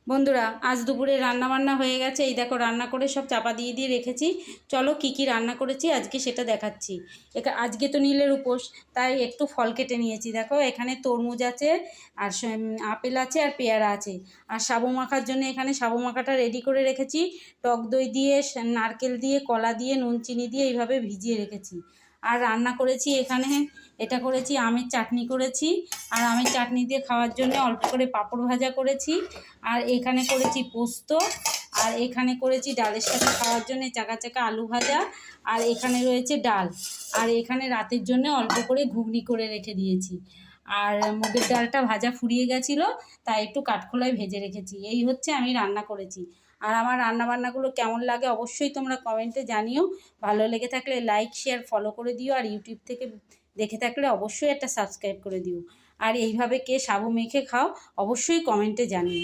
বন্ধুরা, আজ দুপুরে রান্নাবান্না হয়ে গেছে। এই দেখো, রান্না করে সব চাপা দিয়ে দিয়ে রেখেছি। চলো কি কি রান্না করেছি আজকে সেটা দেখাচ্ছি। আজকে তো নীলের উপোস, তাই একটু ফল কেটে নিয়েছি। দেখো, এখানে তরমুজ আছে, আর আপেল আছে, আর পেয়ারা আছে। আর সাবু মাখার জন্য এখানে সাবু মাখাটা রেডি করে রেখেছি। টক দই দিয়ে, নারকেল দিয়ে, কলা দিয়ে, নুন চিনি দিয়ে এইভাবে ভিজিয়ে রেখেছি। আর রান্না করেছি এখানে, এটা করেছি আমের চাটনি করেছি। আর আমের চাটনি দিয়ে খাওয়ার জন্য অল্প করে পাঁপড় ভাজা করেছি। আর এখানে করেছি পোস্ত। আর এখানে করেছি ডালের সাথে খাওয়ার জন্য চাকা চাকা আলু ভাজা। আর এখানে রয়েছে ডাল। আর এখানে রাতের জন্য অল্প করে ঘুগনি করে রেখে দিয়েছি। আর মুগের ডালটা ভাজা ফুরিয়ে গেছিলো, তাই একটু কাঠখোলায় ভেজে রেখেছি। এই হচ্ছে আমি রান্না করেছি। আর আমার রান্নাবান্নাগুলো কেমন লাগে অবশ্যই তোমরা কমেন্টে জানিও। ভালো লেগে থাকলে লাইক শেয়ার ফলো করে দিও। আর ইউটিউব থেকে দেখে থাকলে অবশ্যই একটা সাবস্ক্রাইব করে দিও। আর এইভাবে কে সাবু মেখে খাও অবশ্যই কমেন্টে জানিও।